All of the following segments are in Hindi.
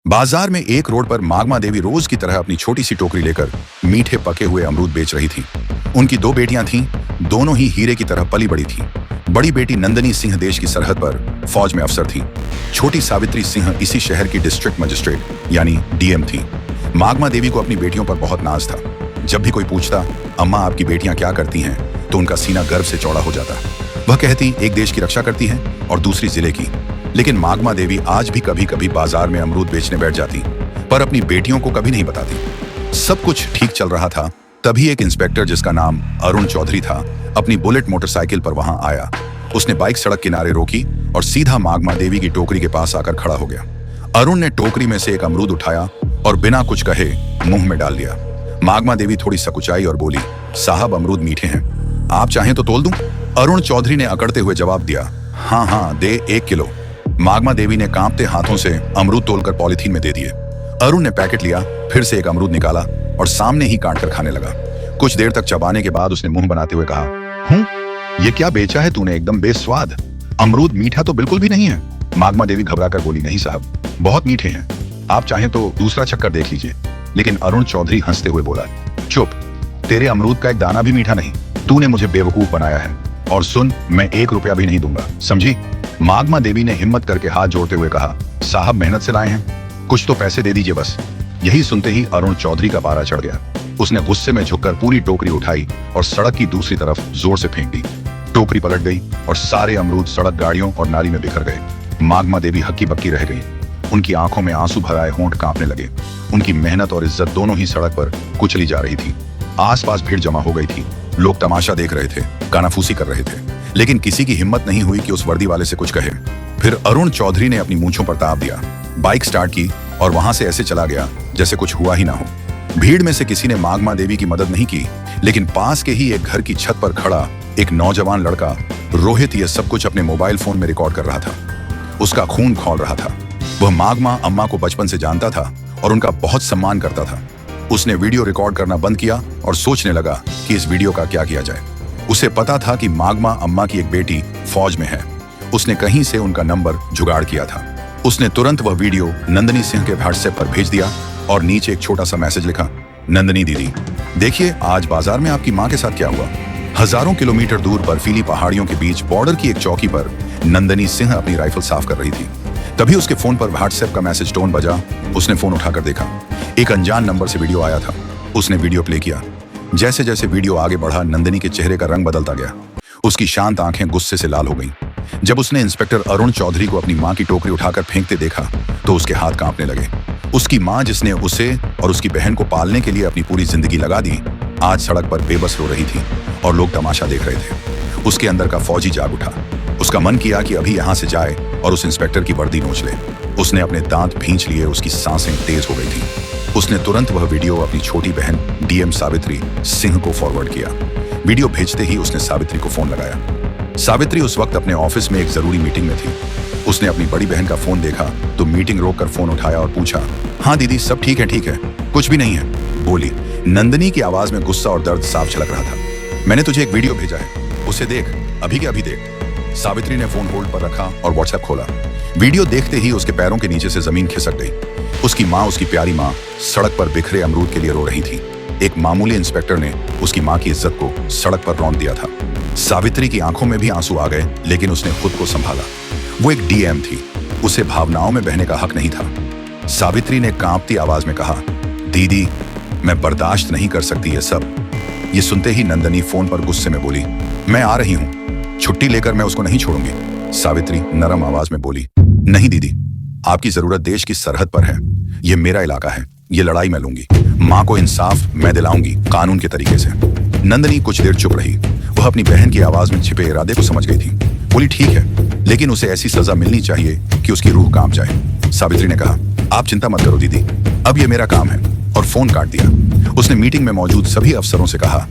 बाजार में एक रोड पर मागमा देवी रोज की तरह अपनी छोटी सी टोकरी लेकर मीठे पके हुए अमरूद बेच रही थी। उनकी दो बेटियां थीं, दोनों ही हीरे की तरह पली बड़ी थीं। बड़ी बेटी नंदनी सिंह देश की सरहद पर फौज में अफसर थी। छोटी सावित्री सिंह इसी शहर की डिस्ट्रिक्ट मजिस्ट्रेट यानी डीएम थी। मागमा देवी को अपनी बेटियों पर बहुत नाज था। जब भी कोई पूछता, अम्मा आपकी बेटियां क्या करती हैं, तो उनका सीना गर्व से चौड़ा हो जाता। वह कहती, एक देश की रक्षा करती है और दूसरी जिले की। लेकिन मागमा देवी आज भी कभी कभी बाजार में अमरूद बेचने बैठ जाती, पर अपनी बेटियों को कभी नहीं बताती। सब कुछ ठीक चल रहा था, तभी एक इंस्पेक्टर जिसका नाम अरुण चौधरी था अपनी बुलेट मोटरसाइकिल पर वहां आया। उसने बाइक सड़क किनारे रोकी और सीधा मागमा देवी की टोकरी के पास आकर खड़ा हो गया। अरुण ने टोकरी में से एक अमरूद उठाया और बिना कुछ कहे मुंह में डाल दिया। मागमा देवी थोड़ी सकुचाई और बोली, साहब अमरूद मीठे हैं, आप चाहें तो तोल दूं? अरुण चौधरी ने अकड़ते हुए जवाब दिया, हाँ दे 1 किलो। मागमा देवी ने कांपते हाथों से अमरूद तोलकर पॉलिथीन में दे दिए। अरुण ने पैकेट लिया, फिर से एक अमरूद निकाला और सामने ही काट कर खाने लगा। कुछ देर तक चबाने के बाद उसने मुंह बनाते हुए कहा, ये क्या बेचा है तूने, एकदम बेस्वाद। अमरूद मीठा तो बिल्कुल भी नहीं है। मागमा देवी घबराकर बोली, नहीं साहब, बहुत मीठे हैं, आप चाहें तो दूसरा चक्कर देख लीजिए। लेकिन अरुण चौधरी हंसते हुए बोला, चुप, तेरे अमरूद का एक दाना भी मीठा नहीं, तूने मुझे बेवकूफ बनाया है। और सुन, मैं 1 रुपया भी नहीं दूंगा, समझी? मागमा देवी ने हिम्मत करके हाथ जोड़ते हुए कहा, साहब मेहनत से लाए हैं, कुछ तो पैसे दे दीजिए बस। यही सुनते ही अरुण चौधरी का पारा चढ़ गया। उसने गुस्से में झुककर पूरी टोकरी उठाई और सड़क की दूसरी तरफ जोर से फेंक दी। टोकरी पलट गई और सारे अमरूद सड़क, गाड़ियों और नाली में बिखर गए। मागमा देवी हक्की बक्की रह गई। उनकी आंखों में आंसू भराए होंठ कांपने लगे। उनकी मेहनत और इज्जत दोनों ही सड़क पर कुचली जा रही थी। आसपास भीड़ जमा हो गई थी। लोग तमाशा देख रहे थे, कानाफूसी कर रहे थे, लेकिन किसी की हिम्मत नहीं हुई कि उस वर्दी वाले से कुछ कहे। फिर अरुण चौधरी ने अपनी मूंछों पर ताप दिया, बाइक स्टार्ट की और वहां से ऐसे चला गया जैसे कुछ हुआ ही ना हो। भीड़ में से किसी ने मागमा देवी की मदद नहीं की, लेकिन पास के ही एक घर की छत पर खड़ा एक नौजवान लड़का रोहित यह सब कुछ अपने मोबाइल फोन में रिकॉर्ड कर रहा था। उसका खून खौल रहा था। वह मागमा अम्मा को बचपन से जानता था और उनका बहुत सम्मान करता था। उसने वीडियो रिकॉर्ड करना बंद किया और सोचने लगा कि इस वीडियो का क्या किया जाए। उसे पता था कि मागमा अम्मा की एक बेटी फौज में है। उसने कहीं से उनका नंबर जुगाड़ किया था। उसने तुरंत वह वीडियो नंदनी सिंह के व्हाट्सएप पर भेज दिया और नीचे एक छोटा सा मैसेज लिखा, नंदनी दीदी, देखिए आज बाजार में आपकी माँ के साथ क्या हुआ। हजारों किलोमीटर दूर बर्फीली पहाड़ियों के बीच बॉर्डर की एक चौकी पर नंदनी सिंह अपनी राइफल साफ कर रही थी। तभी उसके फोन पर व्हाट्सएप का मैसेज टोन बजा। उसने फोन उठाकर देखा, एक अनजान नंबर से वीडियो आया था। उसने वीडियो प्ले किया। जैसे जैसे वीडियो आगे बढ़ा, नंदनी के चेहरे का रंग बदलता गया। उसकी शांत आंखें गुस्से से लाल हो गईं। जब उसने इंस्पेक्टर अरुण चौधरी को अपनी मां की टोकरी उठाकर फेंकते देखा तो उसके हाथ कांपने लगे। उसकी मां, जिसने उसे और उसकी बहन को पालने के लिए अपनी पूरी जिंदगी लगा दी, आज सड़क पर बेबस रो रही थी और लोग तमाशा देख रहे थे। उसके अंदर का फौजी जाग उठा। उसका मन किया कि अभी यहां से जाए और उस इंस्पेक्टर की वर्दी नोच ले। उसने अपने दांत भींच लिए। उसकी सांसें तेज हो गई थी। उसने तुरंत वह वीडियो अपनी छोटी बहन डीएम सावित्री सिंह को फॉरवर्ड किया। वीडियो भेजते ही उसने सावित्री को फोन लगाया। सावित्री उस वक्त अपने ऑफिस में एक जरूरी मीटिंग में थी। उसने अपनी बड़ी बहन का फोन देखा तो मीटिंग रोककर फोन उठाया और पूछा, हाँ दीदी, सब ठीक है, कुछ भी नहीं है, बोली। नंदनी की आवाज में गुस्सा और दर्द साफ झलक रहा था। मैंने तुझे एक वीडियो भेजा है, उसे देख, अभी के अभी देख। सावित्री ने फोन होल्ड पर रखा और व्हाट्सएप खोला। वीडियो देखते ही उसके पैरों के नीचे से जमीन खिसक गई। उसकी माँ, उसकी प्यारी माँ, सड़क पर बिखरे अमरूद के लिए रो रही थी। एक मामूली इंस्पेक्टर ने उसकी माँ की इज्जत को सड़क पर रौंद दिया था। सावित्री की आंखों में भी आंसू आ गए, लेकिन उसने खुद को संभाला। वो एक डीएम थी, उसे भावनाओं में बहने का हक नहीं था। सावित्री ने कांपती आवाज में कहा, दीदी, मैं बर्दाश्त नहीं कर सकती ये सब। ये सुनते ही नंदनी फोन पर गुस्से में बोली, मैं आ रही हूँ, छुट्टी लेकर मैं उसको नहीं छोड़ूंगी। सावित्री नरम आवाज में बोली, नहीं दीदी, आपकी जरूरत देश की सरहद पर है। ये मेरा इलाका है, ये लड़ाई मैं लूंगी। माँ को इंसाफ मैं दिलाऊंगी, कानून के तरीके से। नंदनी कुछ देर चुप रही। वह अपनी बहन की आवाज में छिपे इरादे को समझ गई थी। बोली, ठीक है, लेकिन उसे ऐसी सजा मिलनी चाहिए कि उसकी रूह कांप जाए। सावित्री ने कहा, आप चिंता मत करो दीदी, अब ये मेरा काम है, और फोन काट दिया। उसने मीटिंग में मौजूद सभी अफसरों से कहा,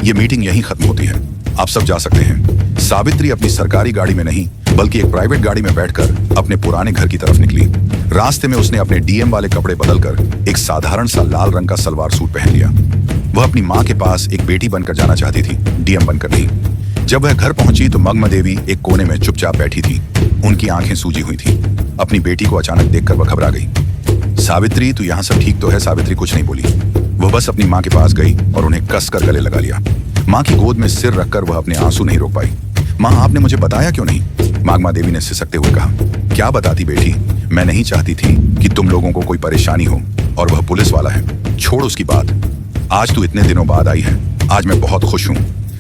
यह मीटिंग यहीं खत्म होती है, आप सब जा सकते हैं। सावित्री अपनी सरकारी गाड़ी में नहीं बल्कि एक प्राइवेट गाड़ी में बैठकर अपने पुराने घर की तरफ निकली। रास्ते में उसने अपने डीएम वाले कपड़े बदलकर एक साधारण सा लाल रंग का सलवार सूट पहन लिया। वह अपनी माँ के पास एक बेटी बनकर जाना चाहती थी, डीएम बनकर नहीं। जब वह घर पहुंची तो मागमा देवी एक कोने में चुपचाप बैठी थी। उनकी आंखें सूजी हुई थी। अपनी बेटी को अचानक देखकर वह घबरा गई। सावित्री, तू यहाँ सब ठीक तो है? सावित्री कुछ नहीं बोली। वह बस अपनी माँ के पास गई और उन्हें कसकर गले लगा लिया। माँ की गोद में सिर रखकर वह अपने आंसू नहीं रोक पाई। माँ, आपने मुझे बताया क्यों नहीं? मागमा देवी ने सिसकते हुए कहा। क्या बताती बेटी, मैं नहीं चाहती थी कि तुम लोगों को कोई परेशानी हो, और वह पुलिस वाला है। छोड़ उसकी बात। आज तू इतने दिनों बाद आई है, आज मैं बहुत खुश हूँ।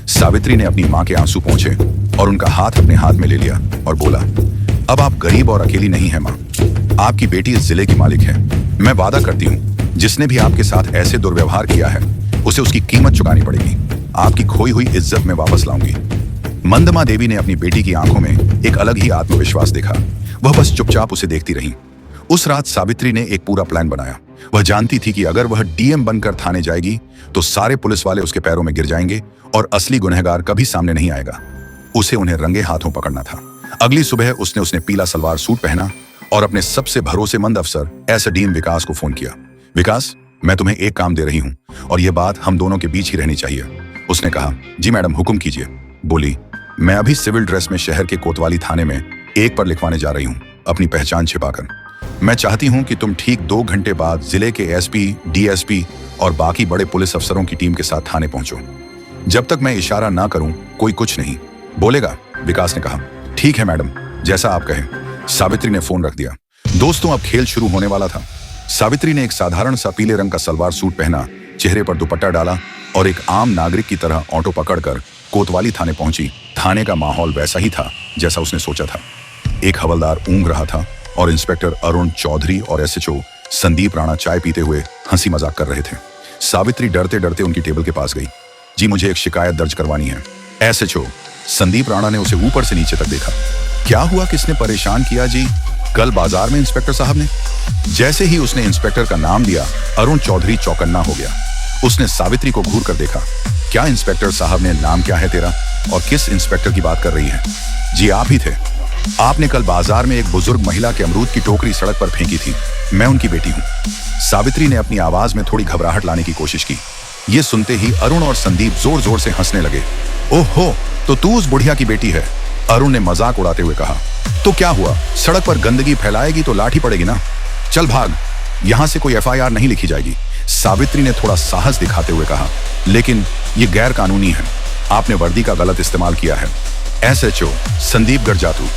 सावित्री ने अपनी माँ के आंसू पोंछे और उनका हाथ अपने हाथ में ले लिया और बोला, अब आप गरीब और अकेली नहीं है माँ। आपकी बेटी इस जिले की मालिक है। मैं वादा करती हूँ, जिसने भी आपके साथ ऐसे दुर्व्यवहार किया है उसे उसकी कीमत चुकानी पड़ेगी। आपकी खोई हुई इज्जत में वापस लाऊंगी। मंदमा देवी ने अपनी बेटी की आंखों में एक अलग ही आत्मविश्वास देखा। वह बस चुपचाप उसे देखती रही। उस रात सावित्री ने एक पूरा प्लान बनाया। वह जानती थी कि अगर वह डीएम बनकर थाने जाएगी तो सारे पुलिस वाले उसके पैरों में गिर जाएंगे और असली गुनहगार कभी सामने नहीं आएगा। उसे उन्हें रंगे हाथों पकड़ना था। अगली सुबह उसने पीला सलवार सूट पहना और अपने सबसे भरोसेमंद अफसर एसडीएम विकास को फोन किया। विकास, मैं तुम्हें एक काम दे रही हूँ और यह बात हम दोनों के बीच ही रहनी चाहिए। उसने कहा, जी मैडम, हुक्म कीजिए। बोली, मैं अभी सिविल ड्रेस में शहर के कोतवाली थाने में एक पर लिखवाने जा रही हूँ, अपनी पहचान छिपाकर। मैं चाहती हूँ कि तुम ठीक 2 घंटे बाद जिले के एसपी, डीएसपी और बाकी बड़े पुलिस अफसरों की टीम के साथ थाने पहुंचो। जब तक मैं इशारा ना करूं कोई कुछ नहीं बोलेगा। विकास ने कहा, ठीक है मैडम, जैसा आप कहें। सावित्री ने फोन रख दिया। दोस्तों, अब खेल शुरू होने वाला था। सावित्री ने एक साधारण सा पीले रंग का सलवार सूट पहना, चेहरे पर दुपट्टा डाला और एक आम नागरिक की तरह ऑटो पकड़कर कोतवाली थाने पहुंची। थाने का माहौल वैसा ही था जैसा उसने सोचा था। एक हवलदार ऊँघ रहा था और इंस्पेक्टर अरुण चौधरी और एसएचओ संदीप राणा चाय पीते हुए हंसी मजाक कर रहे थे। सावित्री डरते डरते उनकी टेबल के पास गई। जी, मुझे एक शिकायत दर्ज करवानी है। एसएचओ संदीप राणा ने उसे ऊपर से नीचे तक देखा। क्या हुआ, किसने परेशान किया जी? कल बाजार में इंस्पेक्टर साहब ने। जैसे ही उसने इंस्पेक्टर का नाम लिया, अरुण चौधरी चौकन्ना हो गया। उसने सावित्री को घूर कर देखा। क्या इंस्पेक्टर साहब ने? नाम क्या है तेरा और किस इंस्पेक्टर की बात कर रही है? जी, आप ही थे। आपने कल बाजार में एक बुजुर्ग महिला के अमरूद की टोकरी सड़क पर फेंकी थी। मैं उनकी बेटी हूँ। सावित्री ने अपनी आवाज में थोड़ी घबराहट लाने की कोशिश की। ये सुनते ही अरुण और संदीप जोर जोर से हंसने लगे। ओहो, तो तू उस बुढ़िया की बेटी है? अरुण ने मजाक उड़ाते हुए कहा। तो क्या हुआ, सड़क पर गंदगी फैलाएगी तो लाठी पड़ेगी ना। चल भाग, यहां से कोई एफआईआर नहीं लिखी जाएगी। सावित्री ने थोड़ा साहस दिखाते हुए कहा, लेकिन ये गैर कानूनी है। आपने वर्दी का गलत इस्तेमाल किया है। एसएचओ संदीप गरजातू,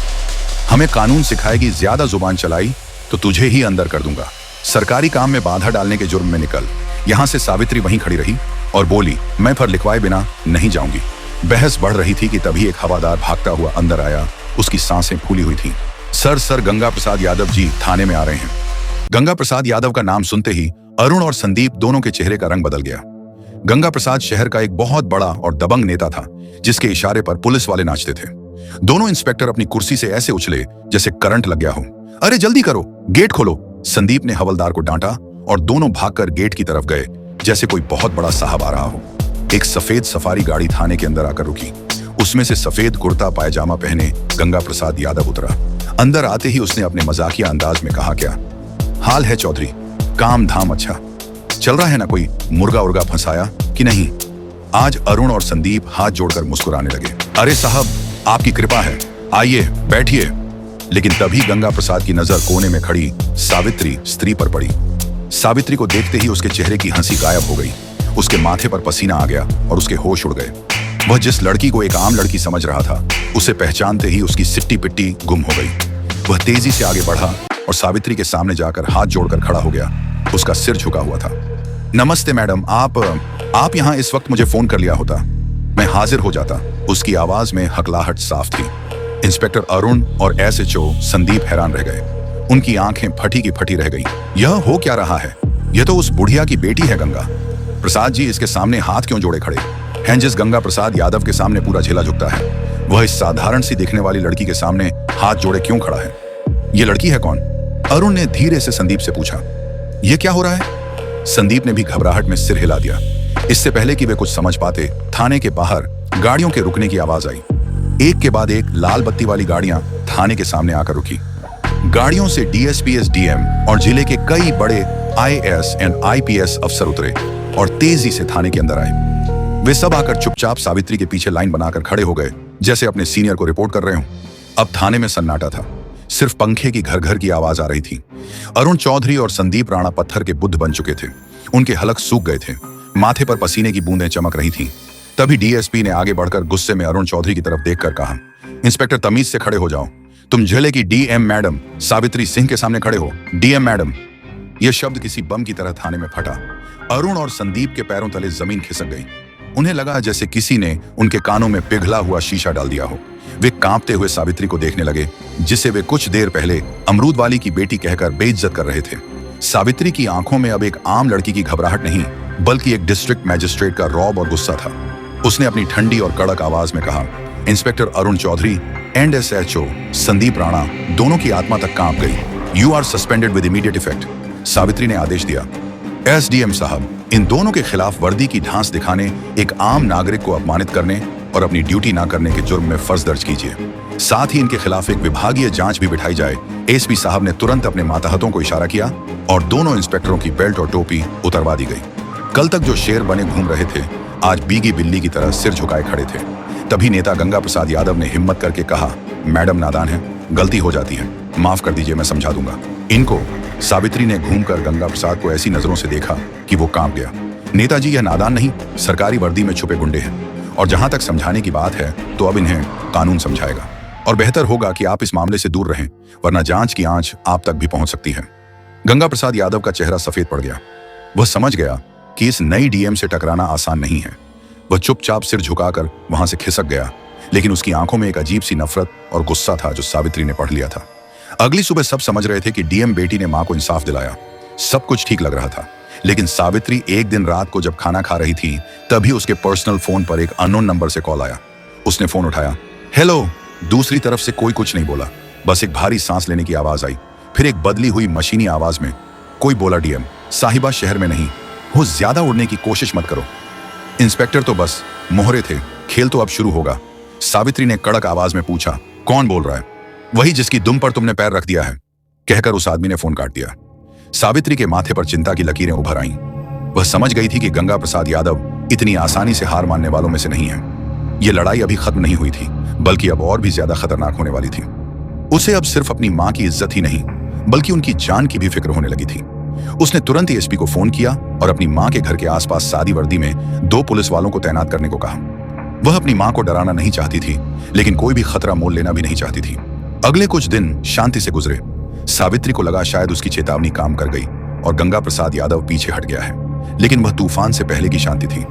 हमें कानून सिखाएगी, ज्यादा जुबान चलाई तो तुझे ही अंदर कर दूंगा। सरकारी काम में बाधा डालने के जुर्म में निकल। यहां से सावित्री वहीं खड़ी रही और बोली, मैं पर लिखवाए बिना नहीं जाऊंगी। बहस बढ़ रही थी कि तभी एक हवादार भागता हुआ अंदर आया। उसकी सांसें फूली हुई थीं। सर, गंगा प्रसाद यादव जी थाने में आ रहे हैं। गंगा प्रसाद यादव का नाम सुनते ही अरुण और संदीप दोनों के चेहरे का रंग बदल गया। गंगा प्रसाद शहर का एक बहुत बड़ा और दबंग नेता था, जिसके इशारे पर पुलिस वाले नाचते थे। दोनों इंस्पेक्टर अपनी कुर्सी से ऐसे उछले जैसे करंट लग गया हो। अरे जल्दी करो, गेट खोलो। संदीप ने हवलदार को डांटा और दोनों भागकर गेट की तरफ गए जैसे कोई बहुत बड़ा साहब आ रहा हो। एक सफेद सफारी गाड़ी थाने के अंदर आकर रुकी। उसमें से सफेद कुर्ता पायजामा पहने गंगा प्रसाद यादव उतरा। अंदर आते ही उसने अपने मजाकिया अंदाज में कहा, क्या हाल है चौधरी? काम धाम अच्छा चल रहा है ना? कोई मुर्गा उर्गा फंसाया कि नहीं? आज अरुण और संदीप हाथ जोड़कर मुस्कुराने लगे। अरे साहब, आपकी कृपा है, आइए बैठिए। लेकिन तभी गंगा प्रसाद की नजर कोने में खड़ी सावित्री स्त्री पर पड़ी। सावित्री को देखते ही उसके चेहरे की हंसी गायब हो गई। उसके माथे पर पसीना आ गया और उसके होश उड़ गए। वह जिस लड़की को एक आम लड़की समझ रहा था, उसे पहचानते ही उसकी सिट्टी पिट्टी गुम हो गई। वह तेजी से आगे बढ़ा और सावित्री के सामने जाकर हाथ जोड़कर खड़ा हो गया। उसका सिर झुका हुआ था। नमस्ते मैडम, आप यहाँ इस वक्त मुझे फोन कर लिया होता, मैं हाजिर हो जाता। उसकी आवाज में हकलाहट साफ थी। इंस्पेक्टर अरुण और एसएचओ संदीप हैरान रह गए। उनकी आंखें फटी की फटी रह गई। यह हो क्या रहा है? यह तो उस बुढ़िया की बेटी है गंगा प्रसाद जी। इसके सामने हाथ क्यों जोड़े खड़े हैं? जिस गंगा प्रसाद यादव के सामने पूरा झेला झुकता है, वह इस साधारण सी दिखने वाली लड़की के सामने हाथ जोड़े क्यों खड़ा है? ये लड़की है कौन? अरुण ने धीरे से संदीप से पूछा। यह क्या हो रहा है? संदीप ने भी घबराहट में सिर हिला दिया। इससे पहले कि वे कुछ समझ पाते, थाने के बाहर गाड़ियों के रुकने की आवाज आई। एक के बाद एक लाल बत्ती वाली गाड़ियां थाने के सामने आकर रुकी। गाड़ियों से डीएसपी, एसडीएम और जिले के कई बड़े आईएएस एंड आईपीएस अफसर उतरे और तेजी से थाने के अंदर आए। वे सब आकर चुपचाप सावित्री के पीछे लाइन बनाकर खड़े हो गए, जैसे अपने सीनियर को रिपोर्ट कर रहे हों। अब थाने में सन्नाटा था। सिर्फ पंखे की घर घर की आवाज आ रही थी। अरुण चौधरी और संदीप राणा पत्थर के बुद्ध बन चुके थे। उनके हलक सूख गए थे, माथे पर पसीने की बूंदें चमक रही थीं। तभी डीएसपी ने आगे बढ़कर गुस्से में अरुण चौधरी की तरफ देखकर कहा, इंस्पेक्टर तमीज से खड़े हो जाओ। तुम जिले की डीएम मैडम सावित्री सिंह के सामने खड़े हो। डीएम मैडम, यह शब्द किसी बम की तरह थाने में फटा। अरुण और संदीप के पैरों तले जमीन खिसक गई। उन्हें लगा जैसे किसी ने उनके कानों में पिघला हुआ शीशा डाल दिया हो। वे कांपते हुए सावित्री को देखने लगे, जिसे वे कुछ देर पहले अमरूद वाली की बेटी कहकर बेइज्जत कर रहे थे। सावित्री की आंखों में अब एक आम लड़की की घबराहट नहीं, बल्कि एक डिस्ट्रिक्ट मैजिस्ट्रेट का रौब और गुस्सा था। उसने अपनी ठंडी और कड़क आवाज में कहा, inspector Arun Chaudhary and SHO Sandeep Rana दोनों की आत्मा तक कांप गई। You are suspended with immediate effect. Savitri ने आदेश दिया, एसडीएम साहब, इन दोनों के खिलाफ वर्दी की ढांस दिखाने, एक आम नागरिक को अपमानित करने और अपनी ड्यूटी ना करने के जुर्म में फर्ज दर्ज कीजिए। साथ ही इनके खिलाफ एक विभागीय जांच भी बिठाई जाए। एसपी साहब ने तुरंत अपने मातहतों को इशारा किया और दोनों इंस्पेक्टरों की बेल्ट और टोपी उतरवा दी गई। कल तक जो शेर बने घूम रहे थे, आज बीगी बिल्ली की तरह सिर झुकाए खड़े थे। तभी नेता गंगा प्रसाद यादव ने हिम्मत करके कहा, मैडम नादान है, गलती हो जाती है, माफ कर दीजिए, मैं समझा दूंगा इनको। सावित्री ने घूमकर गंगा प्रसाद को ऐसी नजरों से देखा कि वो कांप गया। नेताजी, यह नादान नहीं, सरकारी वर्दी में छुपे गुंडे हैं, और जहां तक समझाने की बात है तो अब इन्हें कानून समझाएगा, और बेहतर होगा कि आप इस मामले से दूर रहें, वरना जांच की आंच आप तक भी पहुंच सकती है। गंगा प्रसाद यादव का चेहरा सफेद पड़ गया। वह समझ गया कि इस नई डीएम से टकराना आसान नहीं है। वह चुपचाप सिर झुकाकर वहां से खिसक गया, लेकिन उसकी आंखों में एक अजीब सी नफरत और गुस्सा था जो सावित्री ने पढ़ लिया था। अगली सुबह सब समझ रहे थे कि डीएम बेटी ने मां को इंसाफ दिलाया। सब कुछ ठीक लग रहा था, लेकिन सावित्री एक दिन रात को जब खाना खा रही थी, तभी उसके पर्सनल फोन पर एक अननोन नंबर से कॉल आया। उसने फोन उठाया। हेलो। दूसरी तरफ से कोई कुछ नहीं बोला, बस एक भारी सांस लेने की आवाज आई। फिर एक बदली हुई मशीनी आवाज में कोई बोला, डीएम साहिबा शहर में नहीं हो, ज्यादा उड़ने की कोशिश मत करो। इंस्पेक्टर तो बस मोहरे थे, खेल तो अब शुरू होगा। सावित्री ने कड़क आवाज में पूछा, कौन बोल रहा है? वही जिसकी दुम पर तुमने पैर रख दिया है, कहकर उस आदमी ने फोन काट दिया। सावित्री के माथे पर चिंता की लकीरें उभर आईं। वह समझ गई थी कि गंगा प्रसाद यादव इतनी आसानी से हार मानने वालों में से नहीं है। यह लड़ाई अभी खत्म नहीं हुई थी, बल्कि अब और भी ज्यादा खतरनाक होने वाली थी। उसे अब सिर्फ अपनी मां की इज्जत ही नहीं, बल्कि उनकी जान की भी फिक्र होने लगी थी। उसने तुरंत एसपी को फोन किया और अपनी मां के घर के आसपास सादी वर्दी में 2 पुलिस वालों को तैनात करने को कहा। वह अपनी मां को डराना नहीं चाहती थी, लेकिन कोई भी खतरा मोल लेना भी नहीं चाहती थी। अगले कुछ दिन शांति से गुजरे। सावित्री को लगा शायद उसकी चेतावनी काम कर गई और गंगा प्रसाद यादव पीछे हट गया है, लेकिन वह तूफान से पहले की शांति थी।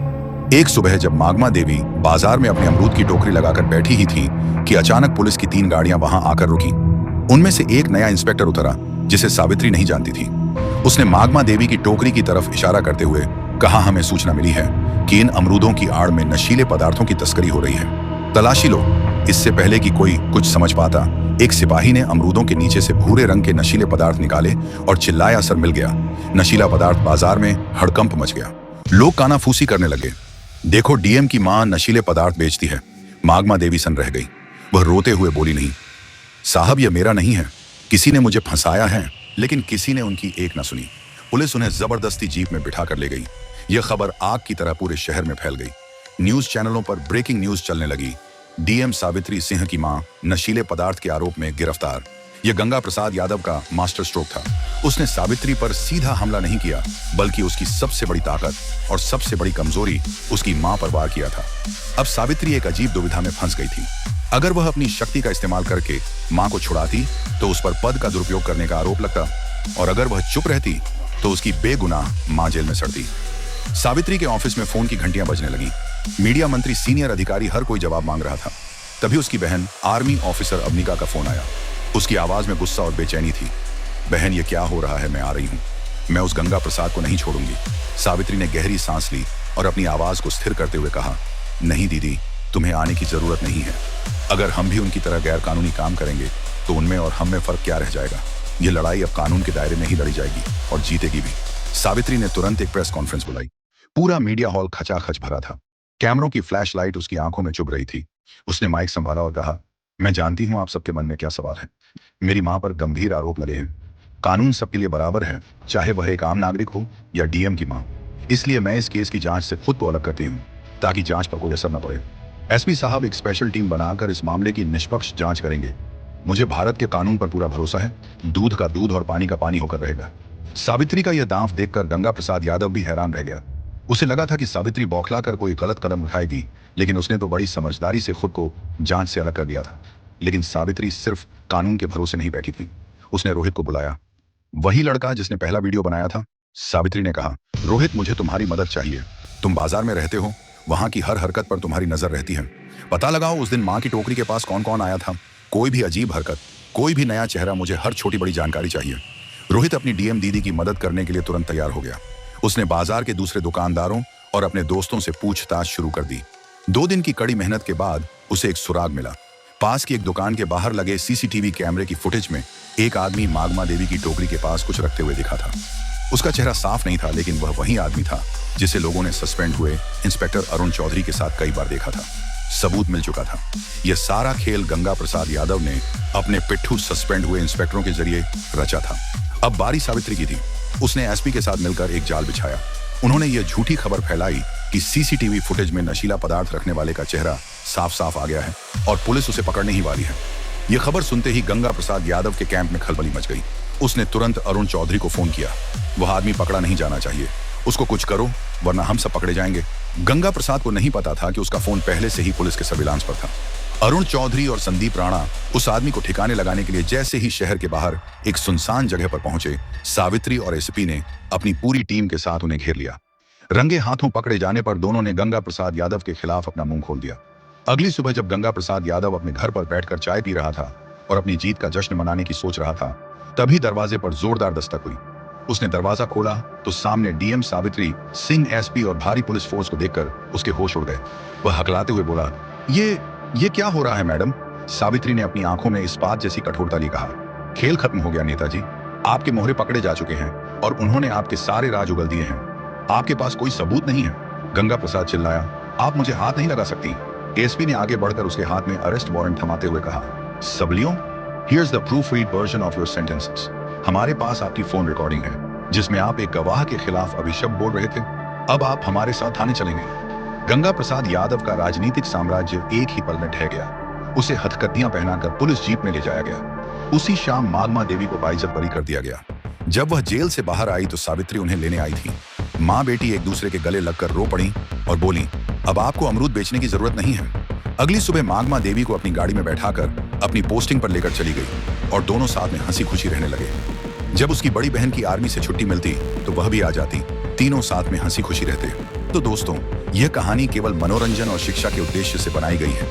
एक सुबह जब मागमा देवी बाजार में अपने अमरूद की टोकरी लगाकर बैठी ही थी कि अचानक पुलिस की 3 गाड़ियां वहां आकर रुकी। उनमें से एक नया इंस्पेक्टर उतरा, जिसे सावित्री नहीं जानती थी। उसने मागमा देवी की टोकरी की तरफ इशारा करते हुए कहा, हमें सूचना मिली है कि इन अमरूदों की आड़ में नशीले पदार्थों की तस्करी हो रही है, तलाशी लो। इससे पहले कि कोई कुछ समझ पाता, एक सिपाही ने अमरूदों के नीचे से भूरे रंग के नशीले पदार्थ निकाले और चिल्लाया, असर मिल गया। नशीला पदार्थ बाजार में हड़कंप मच गया। लोग कानाफूसी करने लगे। देखो, डीएम की मां नशीले पदार्थ बेचती है। मागमा देवी सन रह गई। वह रोते हुए बोली, नहीं साहब, यह मेरा नहीं है, किसी ने मुझे फंसाया है। लेकिन किसी ने उनकी एक न सुनी। पुलिस उन्हें जबरदस्ती जीप में बिठा कर ले गई। यह खबर आग की तरह पूरे शहर में फैल गई। न्यूज चैनलों पर ब्रेकिंग न्यूज चलने लगी। डीएम सावित्री सिंह की मां नशीले पदार्थ के आरोप में गिरफ्तार। यह गंगा प्रसाद यादव का मास्टर स्ट्रोक था। उसने सावित्री पर सीधा हमला नहीं किया, बल्कि उसकी सबसे बड़ी ताकत और सबसे बड़ी कमजोरी उसकी मां पर वार किया था। अब सावित्री एक अजीब दुविधा में फंस गई थी। अगर वह अपनी शक्ति का इस्तेमाल करके मां को छुड़ाती तो उस पर पद का दुरुपयोग करने का आरोप लगता, और अगर वह चुप रहती तो उसकी बेगुनाह मां जेल में सड़ती। सावित्री के ऑफिस में फोन की घंटियां बजने लगी। मीडिया मंत्री, सीनियर अधिकारी, हर कोई जवाब मांग रहा था। तभी उसकी बहन आर्मी ऑफिसर अवनिका का फोन आया। उसकी आवाज में गुस्सा और बेचैनी थी। बहन, ये क्या हो रहा है? मैं आ रही हूँ। मैं उस गंगा प्रसाद को नहीं छोड़ूंगी। सावित्री ने गहरी सांस ली और अपनी आवाज को स्थिर करते हुए कहा, नहीं दीदी, तुम्हें आने की जरूरत नहीं है। अगर हम भी उनकी तरह गैर कानूनी काम करेंगे तो उनमें और हम में फर्क क्या रह जाएगा? ये लड़ाई अब कानून के दायरे में ही लड़ी जाएगी और जीतेगी भी। सावित्री ने तुरंत एक प्रेस कॉन्फ्रेंस बुलाई। पूरा मीडिया हॉल खचाखच भरा था। कैमरों की फ्लैश लाइट उसकी आंखों में चुभ रही थी। उसने माइक संभाला और कहा, मैं जानती हूं आप सबके मन में क्या सवाल है। मेरी मां पर गंभीर आरोप लगे हैं। कानून सबके लिए बराबर है, चाहे वह एक आम नागरिक हो या डीएम की मां। इसलिए मैं इस केस की जांच से खुद को अलग करती हूँ, ताकि जांच पर कोई असर न पड़े। एसपी साहब एक स्पेशल टीम बनाकर इस मामले की निष्पक्ष जांच करेंगे। मुझे भारत के कानून पर पूरा भरोसा है। दूध का दूध और पानी का पानी होकर रहेगा। सावित्री का यह दांव देखकर गंगा प्रसाद यादव भी हैरान रह गया। उसे लगा था कि सावित्री बौखला कर कोई गलत कदम उठाएगी, लेकिन उसने तो बड़ी समझदारी से खुद को जांच से अलग कर दिया था। लेकिन सावित्री सिर्फ कानून के भरोसे नहीं बैठी थी। उसने रोहित को बुलाया, वही लड़का जिसने पहला वीडियो बनाया था। सावित्री ने कहा, रोहित, मुझे तुम्हारी मदद चाहिए। तुम बाजार में रहते हो, वहां की हर हरकत पर तुम्हारी नजर रहती है। पता लगाओ उस दिन माँ की टोकरी के पास कौन कौन आया था। कोई भी अजीब हरकत, कोई भी नया चेहरा, मुझे हर छोटी बड़ी जानकारी चाहिए। रोहित अपनी डीएम दीदी की मदद करने के लिए तुरंत तैयार हो गया। उसने बाजार के दूसरे दुकानदारों और अपने दोस्तों से पूछताछ शुरू कर दी। 2 दिन की कड़ी मेहनत के बाद उसे एक सुराग मिला। पास की एक दुकान के बाहर लगे सीसीटीवी कैमरे की फुटेज में एक आदमी मागमा देवी की टोकरी के पास कुछ रखते हुए दिखा था। उसका चेहरा साफ नहीं था, लेकिन वह वही आदमी था जिसे लोगों ने सस्पेंड हुए इंस्पेक्टर अरुण चौधरी के साथ कई बार देखा था। सबूत मिल चुका था। यह सारा खेल गंगा प्रसाद यादव ने अपने पिट्ठू सस्पेंड हुए इंस्पेक्टरों के जरिए रचा था। अब बारी सावित्री की थी। उसने एसपी के साथ मिलकर एक जाल बिछाया। उन्होंने यह झूठी खबर फैलाई कि सीसीटीवी फुटेज में नशीला पदार्थ रखने वाले का चेहरा साफ साफ आ गया है और पुलिस उसे पकड़ने ही वाली है। यह खबर सुनते ही गंगा प्रसाद यादव के कैंप में खलबली मच गई। उसने तुरंत अरुण चौधरी को फोन किया। वह आदमी पकड़ा नहीं जाना चाहिए, उसको कुछ करो वरना हम सब पकड़े जाएंगे। गंगा प्रसाद को नहीं पता था कि उसका फोन पहले से ही पुलिस के सर्विलांस पर था। अरुण चौधरी और संदीप राणा उस आदमी को ठिकाने लगाने के लिए जैसे ही शहर के बाहर एक सुनसान जगह पर पहुंचे, सावित्री और एसपी ने अपनी पूरी टीम के साथ उन्हें घेर लिया। रंगे हाथों पकड़े जाने पर दोनों ने गंगा प्रसाद यादव के खिलाफ अपना मुंह खोल दिया। अगली सुबह जब गंगा प्रसाद यादव अपने घर पर बैठकर चाय पी रहा था और अपनी जीत का जश्न मनाने की सोच रहा था, तभी दरवाजे पर जोरदार दस्तक हुई। उसने दरवाजा खोला तो सामने डीएम सावित्री सिंह, एसपी और भारी पुलिस फोर्स को देखकर उसके होश उड़ गए। वह हकलाते हुए बोला, ये क्या हो रहा है मैडम? सावित्री ने अपनी आंखों में इस्पात जैसी कठोरता ली कहा, खेल खत्म हो गया नेताजी। आपके मोहरे पकड़े जा चुके हैं और उन्होंने आपके सारे राज उगल दिए हैं। आपके पास कोई सबूत नहीं है। गंगा प्रसाद चिल्लाया, आप मुझे हाथ नहीं लगा सकती। एसपी ने आगे बढ़कर उसके हाथ में अरेस्ट वारंट थमाते हुए कहा, सबलियों, here's the proofread version of your sentences. हमारे पास आपकी फोन रिकॉर्डिंग है जिसमें आप एक गवाह के खिलाफ अभिशप्त बोल रहे थे। अब आप हमारे साथ थाने चलेंगे। गंगा प्रसाद यादव का राजनीतिक साम्राज्य एक ही पल में ढह गया। उसे हथकड़ियां पहनाकर पुलिस जीप में ले जाया गया। उसी शाम मागमा देवी को बाइज्जत बरी कर दिया गया। जब वह जेल से बाहर आई तो सावित्री उन्हें लेने आई थी। माँ बेटी एक दूसरे के गले लगकर रो पड़ी और बोली, अब आपको अमरूद बेचने की जरूरत नहीं है। अगली सुबह मागमा देवी को अपनी गाड़ी में बैठाकर अपनी पोस्टिंग पर लेकर चली गई और दोनों साथ में हंसी खुशी रहने लगे। जब उसकी बड़ी बहन की आर्मी से छुट्टी मिलती तो वह भी आ जाती। तीनों साथ में हंसी खुशी रहते। तो दोस्तों, यह कहानी केवल मनोरंजन और शिक्षा के उद्देश्य से बनाई गई है।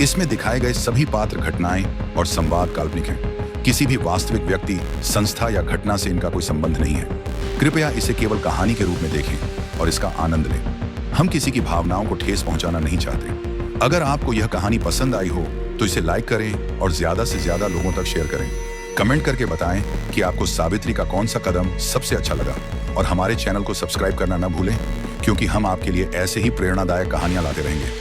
इसमें दिखाए गए सभी पात्र, घटनाएं और संवाद काल्पनिक हैं। किसी भी वास्तविक व्यक्ति, संस्था या घटना से इनका कोई संबंध नहीं है। कृपया इसे केवल कहानी के रूप में देखें और इसका आनंद लें। हम किसी की भावनाओं को ठेस पहुंचाना नहीं चाहते। अगर आपको यह कहानी पसंद आई हो तो इसे लाइक करें और ज्यादा से ज्यादा लोगों तक शेयर करें। कमेंट करके बताएं कि आपको सावित्री का कौन सा कदम सबसे अच्छा लगा और हमारे चैनल को सब्सक्राइब करना न भूलें, क्योंकि हम आपके लिए ऐसे ही प्रेरणादायक कहानियां लाते रहेंगे।